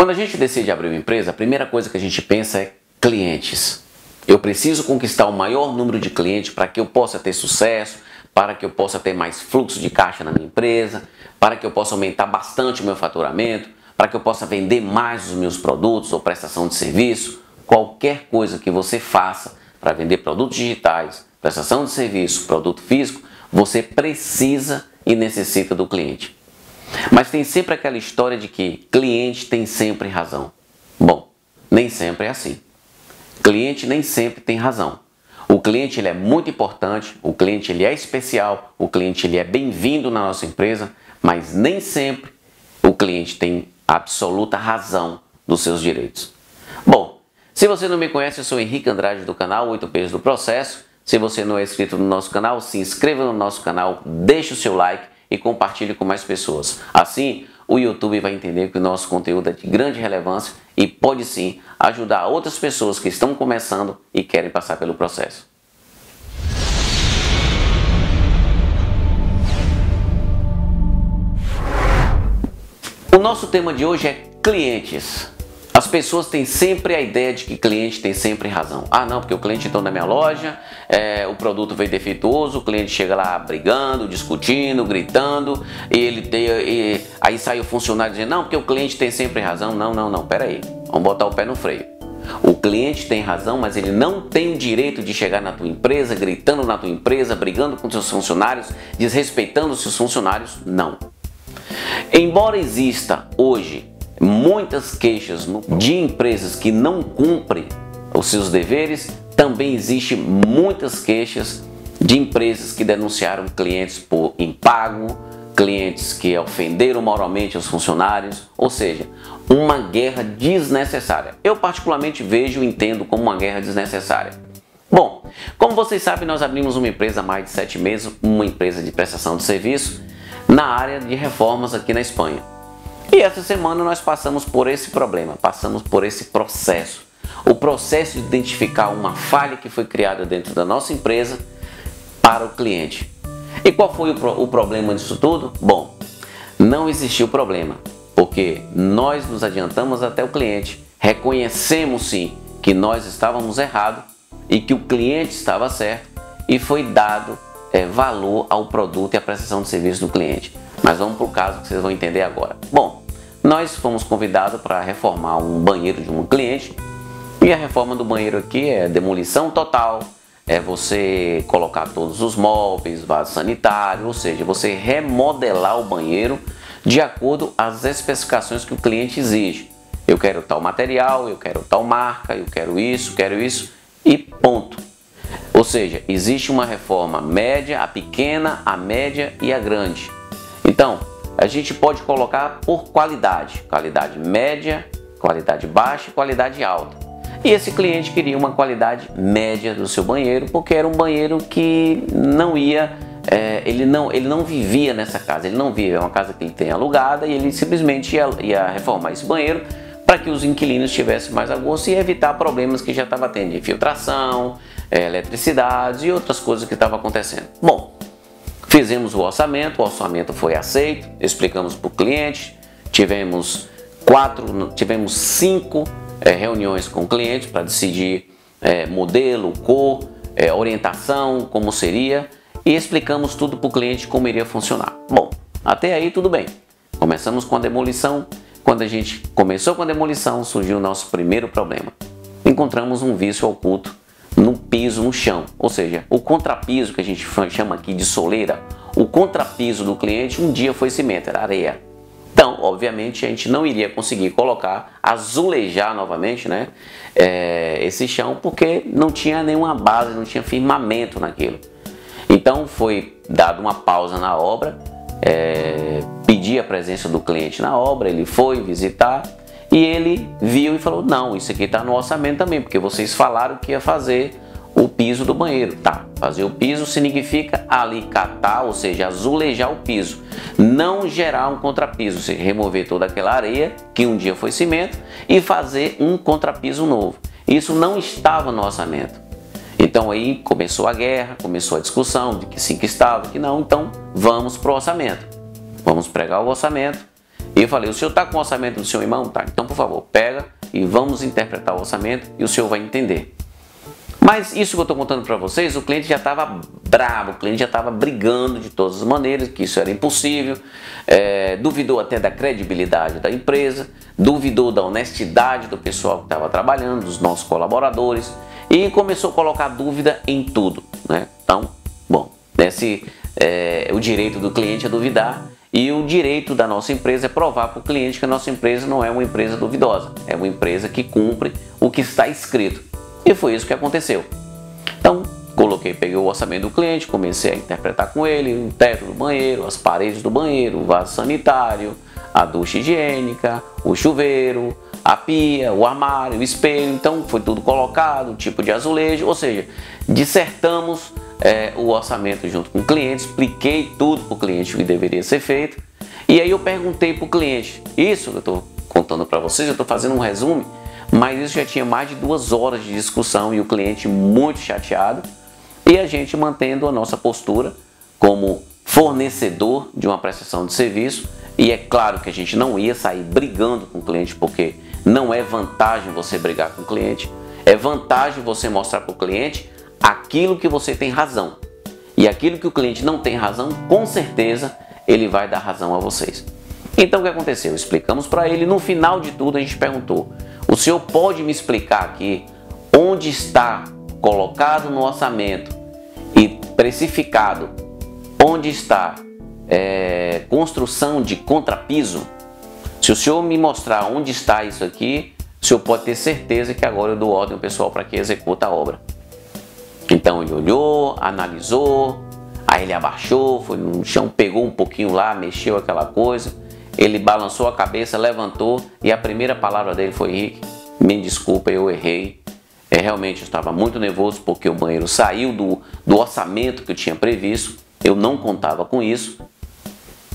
Quando a gente decide abrir uma empresa, a primeira coisa que a gente pensa é clientes. Eu preciso conquistar o maior número de clientes para que eu possa ter sucesso, para que eu possa ter mais fluxo de caixa na minha empresa, para que eu possa aumentar bastante o meu faturamento, para que eu possa vender mais os meus produtos ou prestação de serviço. Qualquer coisa que você faça para vender produtos digitais, prestação de serviço, produto físico, você precisa e necessita do cliente. Mas tem sempre aquela história de que cliente tem sempre razão. Bom, nem sempre é assim. Cliente nem sempre tem razão. O cliente ele é muito importante, o cliente ele é especial, o cliente ele é bem-vindo na nossa empresa, mas nem sempre o cliente tem absoluta razão dos seus direitos. Bom, se você não me conhece, eu sou Henrique Andrade do canal 8Ps do Processo. Se você não é inscrito no nosso canal, se inscreva no nosso canal, deixe o seu like e compartilhe com mais pessoas. Assim, o YouTube vai entender que o nosso conteúdo é de grande relevância e pode sim ajudar outras pessoas que estão começando e querem passar pelo processo. O nosso tema de hoje é clientes. As pessoas têm sempre a ideia de que cliente tem sempre razão. Ah não, porque o cliente entrou na minha loja, o produto veio defeituoso, o cliente chega lá brigando, discutindo, gritando, aí sai o funcionário dizendo, não, porque o cliente tem sempre razão. Não, peraí, vamos botar o pé no freio. O cliente tem razão, mas ele não tem o direito de chegar na tua empresa, gritando na tua empresa, brigando com seus funcionários, desrespeitando os seus funcionários, não. Embora exista hoje muitas queixas de empresas que não cumprem os seus deveres, também existem muitas queixas de empresas que denunciaram clientes por impago, clientes que ofenderam moralmente os funcionários, ou seja, uma guerra desnecessária. Eu particularmente vejo e entendo como uma guerra desnecessária. Bom, como vocês sabem, nós abrimos uma empresa há mais de 7 meses, uma empresa de prestação de serviço na área de reformas aqui na Espanha. E essa semana nós passamos por esse problema, passamos por esse processo. O processo de identificar uma falha que foi criada dentro da nossa empresa para o cliente. E qual foi o problema disso tudo? Bom, não existiu problema, porque nós nos adiantamos até o cliente, reconhecemos sim que nós estávamos errados e que o cliente estava certo e foi dado valor ao produto e à prestação de serviço do cliente. Mas vamos para o caso que vocês vão entender agora. Bom, nós fomos convidados para reformar um banheiro de um cliente e a reforma do banheiro aqui é demolição total, é você colocar todos os móveis, vaso sanitário, ou seja, você remodelar o banheiro de acordo às especificações que o cliente exige. Eu quero tal material, eu quero tal marca, eu quero isso e ponto. Ou seja, existe uma reforma média, a pequena, a média e a grande. Então, a gente pode colocar por qualidade média, qualidade baixa e qualidade alta. E esse cliente queria uma qualidade média do seu banheiro, porque era um banheiro que não ia, ele não vivia nessa casa, ele não vive, é uma casa que ele tem alugada e ele simplesmente ia reformar esse banheiro para que os inquilinos tivessem mais a gosto e evitar problemas que já estava tendo de infiltração, eletricidade e outras coisas que estavam acontecendo. Bom, fizemos o orçamento foi aceito, explicamos para o cliente, tivemos 5 reuniões com o cliente para decidir modelo, cor, orientação, como seria, e explicamos tudo para o cliente como iria funcionar. Bom, até aí tudo bem. Começamos com a demolição. Quando a gente começou com a demolição, surgiu o nosso primeiro problema. Encontramos um vício oculto no piso, no chão, ou seja, o contrapiso que a gente chama aqui de soleira, o contrapiso do cliente um dia foi cimento, era areia. Então, obviamente, a gente não iria conseguir colocar, azulejar novamente, né, esse chão, porque não tinha nenhuma base, não tinha firmamento naquilo. Então, foi dada uma pausa na obra, pedi a presença do cliente na obra, ele foi visitar e ele viu e falou, não, isso aqui está no orçamento também, porque vocês falaram que ia fazer o piso do banheiro. Tá, fazer o piso significa alicatar, ou seja, azulejar o piso, não gerar um contrapiso, ou seja, remover toda aquela areia que um dia foi cimento e fazer um contrapiso novo. Isso não estava no orçamento. Então aí começou a guerra, começou a discussão de que sim que estava, que não, então vamos para o orçamento. Vamos pregar o orçamento e eu falei, o senhor está com o orçamento do seu irmão? Tá, então por favor, pega e vamos interpretar o orçamento e o senhor vai entender. Mas isso que eu estou contando para vocês, o cliente já estava bravo, o cliente já estava brigando de todas as maneiras, que isso era impossível, duvidou até da credibilidade da empresa, duvidou da honestidade do pessoal que estava trabalhando, dos nossos colaboradores, e começou a colocar dúvida em tudo, né? Então, bom, o direito do cliente é duvidar, e o direito da nossa empresa é provar para o cliente que a nossa empresa não é uma empresa duvidosa, é uma empresa que cumpre o que está escrito. E foi isso que aconteceu. Então, peguei o orçamento do cliente, comecei a interpretar com ele o teto do banheiro, as paredes do banheiro, o vaso sanitário, a ducha higiênica, o chuveiro, a pia, o armário, o espelho. Então, foi tudo colocado, o tipo de azulejo, ou seja, dissertamos o orçamento junto com o cliente, expliquei tudo para o cliente o que deveria ser feito. E aí eu perguntei para o cliente, isso que eu estou contando para vocês, eu estou fazendo um resumo, mas isso já tinha mais de 2 horas de discussão e o cliente muito chateado e a gente mantendo a nossa postura como fornecedor de uma prestação de serviço. E é claro que a gente não ia sair brigando com o cliente, porque não é vantagem você brigar com o cliente, é vantagem você mostrar para o cliente aquilo que você tem razão. E aquilo que o cliente não tem razão, com certeza ele vai dar razão a vocês. Então o que aconteceu? Explicamos para ele, no final de tudo a gente perguntou, o senhor pode me explicar aqui onde está colocado no orçamento e precificado, onde está construção de contrapiso? Se o senhor me mostrar onde está isso aqui, o senhor pode ter certeza que agora eu dou ordem ao pessoal para que executa a obra. Então ele olhou, analisou, aí ele abaixou, foi no chão, pegou um pouquinho lá, mexeu aquela coisa, ele balançou a cabeça, levantou e a primeira palavra dele foi: Henrique, me desculpa, eu errei. Realmente eu estava muito nervoso porque o banheiro saiu do orçamento que eu tinha previsto, eu não contava com isso,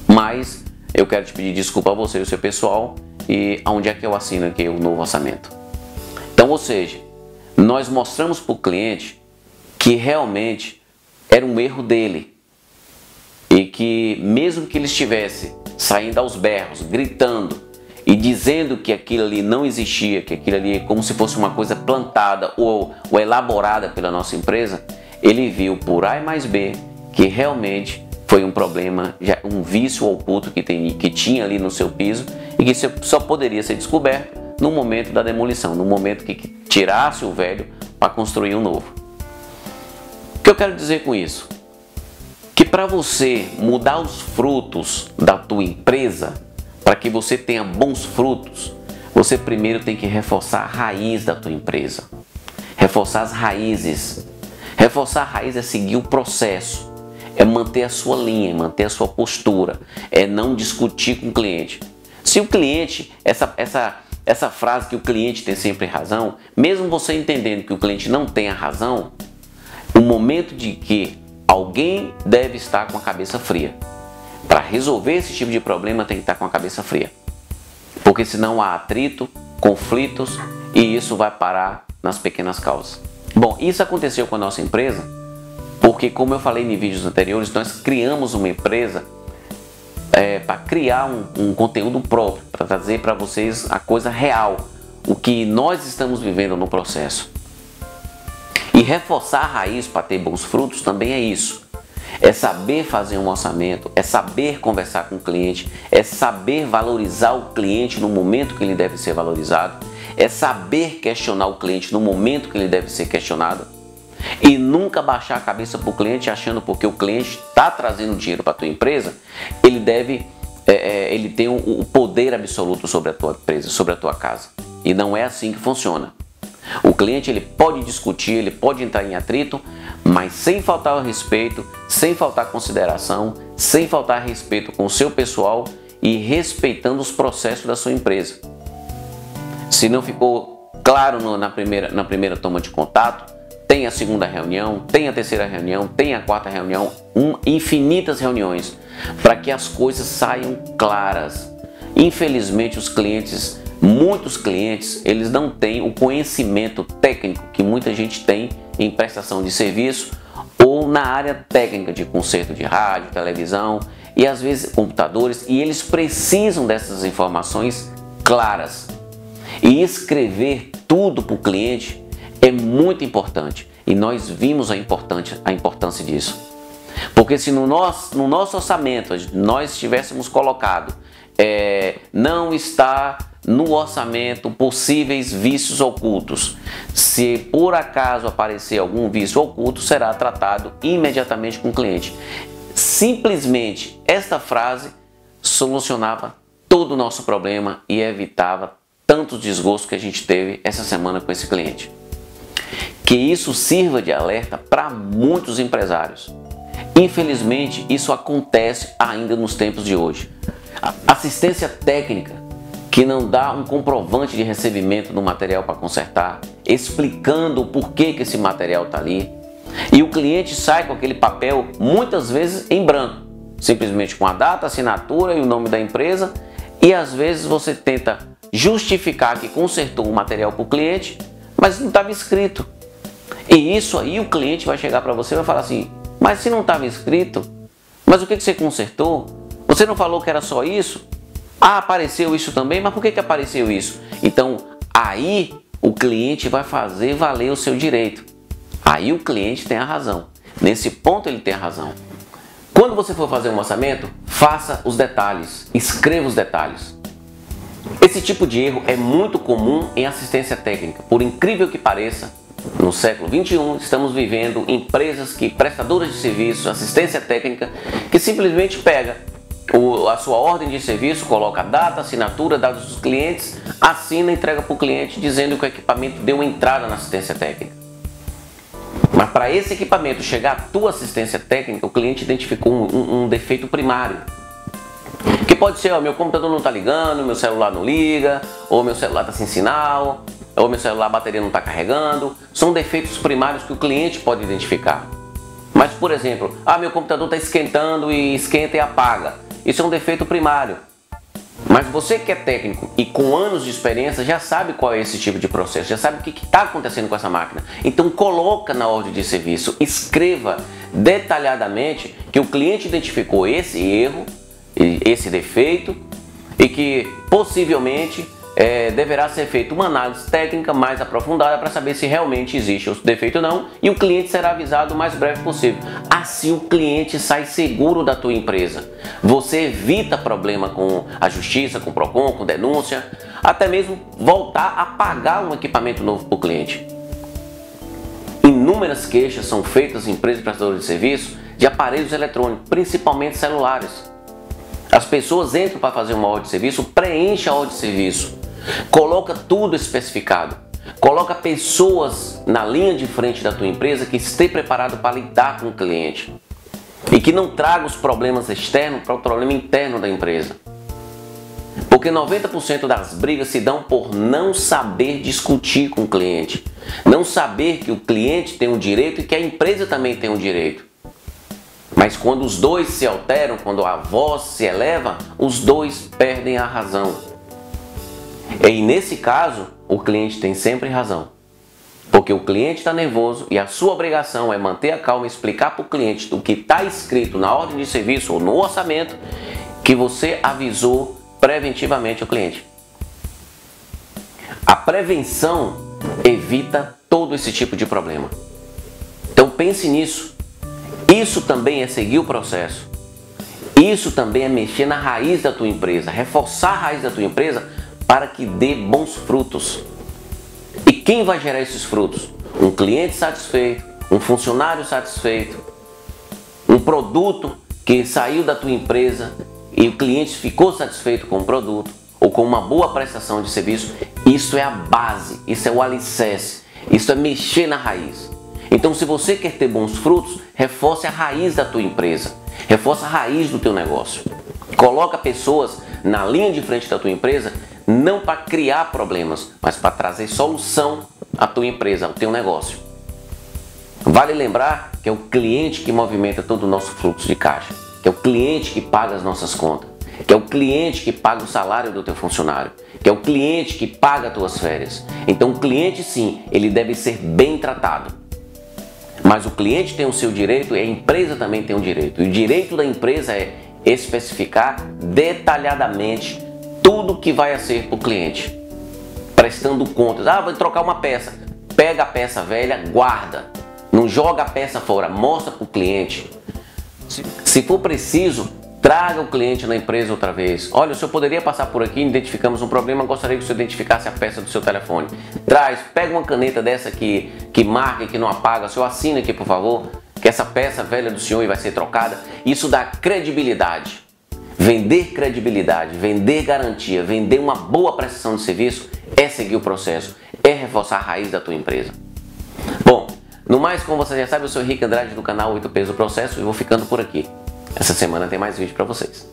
mas eu quero te pedir desculpa a você e o seu pessoal, e onde é que eu assino aqui o novo orçamento? Então, ou seja, nós mostramos para o cliente que realmente era um erro dele e que mesmo que ele estivesse saindo aos berros, gritando e dizendo que aquilo ali não existia, que aquilo ali é como se fosse uma coisa plantada ou elaborada pela nossa empresa, ele viu por A mais B que realmente foi um problema, um vício oculto que tinha ali no seu piso e que só poderia ser descoberto no momento da demolição, no momento que tirasse o velho para construir um novo. O que eu quero dizer com isso? Que para você mudar os frutos da tua empresa, para que você tenha bons frutos, você primeiro tem que reforçar a raiz da tua empresa. Reforçar as raízes. Reforçar a raiz é seguir o processo, é manter a sua linha, manter a sua postura, é não discutir com o cliente. Se o cliente, essa frase que o cliente tem sempre razão, mesmo você entendendo que o cliente não tem a razão, o momento de que alguém deve estar com a cabeça fria. Para resolver esse tipo de problema tem que estar com a cabeça fria. Porque senão há atrito, conflitos e isso vai parar nas pequenas causas. Bom, isso aconteceu com a nossa empresa porque, como eu falei em vídeos anteriores, nós criamos uma empresa para criar um conteúdo próprio, para trazer para vocês a coisa real, o que nós estamos vivendo no processo. E reforçar a raiz para ter bons frutos também é isso. É saber fazer um orçamento, é saber conversar com o cliente, é saber valorizar o cliente no momento que ele deve ser valorizado, é saber questionar o cliente no momento que ele deve ser questionado e nunca baixar a cabeça para o cliente achando porque o cliente está trazendo dinheiro para a tua empresa, ele tem o poder absoluto sobre a tua empresa, sobre a tua casa. E não é assim que funciona. O cliente ele pode discutir, ele pode entrar em atrito, mas sem faltar o respeito, sem faltar consideração, sem faltar respeito com o seu pessoal e respeitando os processos da sua empresa. Se não ficou claro na primeira toma de contato, tem a segunda reunião, tem a terceira reunião, tem a quarta reunião, infinitas reuniões, para que as coisas saiam claras. Infelizmente muitos clientes, eles não têm o conhecimento técnico que muita gente tem em prestação de serviço ou na área técnica de conserto de rádio, televisão e às vezes computadores, e eles precisam dessas informações claras. E escrever tudo para o cliente é muito importante, e nós vimos a importância disso. Porque se no nosso orçamento nós tivéssemos colocado não está no orçamento possíveis vícios ocultos, se por acaso aparecer algum vício oculto, será tratado imediatamente com o cliente. Simplesmente esta frase solucionava todo o nosso problema e evitava tantos desgostos que a gente teve essa semana com esse cliente. Que isso sirva de alerta para muitos empresários. Infelizmente, isso acontece ainda nos tempos de hoje. Assistência técnica que não dá um comprovante de recebimento do material para consertar, explicando o porquê que esse material está ali, e o cliente sai com aquele papel muitas vezes em branco, simplesmente com a data, a assinatura e o nome da empresa, e às vezes você tenta justificar que consertou o material para o cliente, mas não estava escrito. E isso aí o cliente vai chegar para você e vai falar assim: mas se não estava escrito, mas o que você consertou? Você não falou que era só isso? Ah, apareceu isso também, mas por que apareceu isso? Então, aí o cliente vai fazer valer o seu direito. Aí o cliente tem a razão. Nesse ponto ele tem a razão. Quando você for fazer um orçamento, faça os detalhes, escreva os detalhes. Esse tipo de erro é muito comum em assistência técnica. Por incrível que pareça, no século XXI, estamos vivendo empresas prestadoras de serviços, assistência técnica, que simplesmente pega a sua ordem de serviço, coloca a data, assinatura, dados dos clientes, assina e entrega para o cliente dizendo que o equipamento deu entrada na assistência técnica. Mas para esse equipamento chegar à tua assistência técnica, o cliente identificou um defeito primário. Que pode ser: meu computador não está ligando, meu celular não liga, ou meu celular está sem sinal, ou meu celular, a bateria não está carregando. São defeitos primários que o cliente pode identificar. Mas, por exemplo, meu computador está esquentando e esquenta e apaga. Isso é um defeito primário. Mas você que é técnico e com anos de experiência já sabe qual é esse tipo de processo, já sabe o que está acontecendo com essa máquina. Então coloca na ordem de serviço, escreva detalhadamente que o cliente identificou esse erro, esse defeito, e que possivelmente deverá ser feita uma análise técnica mais aprofundada para saber se realmente existe o defeito ou não, e o cliente será avisado o mais breve possível. Assim o cliente sai seguro da tua empresa. Você evita problema com a justiça, com o PROCON, com denúncia, até mesmo voltar a pagar um equipamento novo para o cliente. Inúmeras queixas são feitas em empresas prestadoras de serviço de aparelhos eletrônicos, principalmente celulares. As pessoas entram para fazer uma ordem de serviço, preenche a ordem de serviço, coloca tudo especificado, coloca pessoas na linha de frente da tua empresa que esteja preparado para lidar com o cliente e que não traga os problemas externos para o problema interno da empresa. Porque 90% das brigas se dão por não saber discutir com o cliente, não saber que o cliente tem um direito e que a empresa também tem um direito. Mas quando os dois se alteram, quando a voz se eleva, os dois perdem a razão. E nesse caso, o cliente tem sempre razão. Porque o cliente está nervoso e a sua obrigação é manter a calma e explicar para o cliente o que está escrito na ordem de serviço ou no orçamento que você avisou preventivamente o cliente. A prevenção evita todo esse tipo de problema. Então pense nisso. Isso também é seguir o processo. Isso também é mexer na raiz da tua empresa, reforçar a raiz da tua empresa para que dê bons frutos. E quem vai gerar esses frutos? Um cliente satisfeito, um funcionário satisfeito, um produto que saiu da tua empresa e o cliente ficou satisfeito com o produto ou com uma boa prestação de serviço. Isso é a base, isso é o alicerce, isso é mexer na raiz. Então, se você quer ter bons frutos, reforce a raiz da tua empresa, reforce a raiz do teu negócio. Coloca pessoas na linha de frente da tua empresa, não para criar problemas, mas para trazer solução à tua empresa, ao teu negócio. Vale lembrar que é o cliente que movimenta todo o nosso fluxo de caixa, que é o cliente que paga as nossas contas, que é o cliente que paga o salário do teu funcionário, que é o cliente que paga as tuas férias. Então, o cliente, sim, ele deve ser bem tratado. Mas o cliente tem o seu direito e a empresa também tem um direito. E o direito da empresa é especificar detalhadamente tudo que vai a ser para o cliente, prestando contas. Ah, vou trocar uma peça. Pega a peça velha, guarda. Não joga a peça fora, mostra para o cliente. Se for preciso, traga o cliente na empresa outra vez. Olha, o senhor poderia passar por aqui, identificamos um problema, gostaria que o senhor identificasse a peça do seu telefone. Traz, pega uma caneta dessa que marca e que não apaga, o senhor assina aqui, por favor, que essa peça velha do senhor vai ser trocada. Isso dá credibilidade. Vender credibilidade, vender garantia, vender uma boa prestação de serviço é seguir o processo, é reforçar a raiz da tua empresa. Bom, no mais, como você já sabe, eu sou Henrique Andrade do canal 8Ps do Processo e vou ficando por aqui. Essa semana tem mais vídeo para vocês.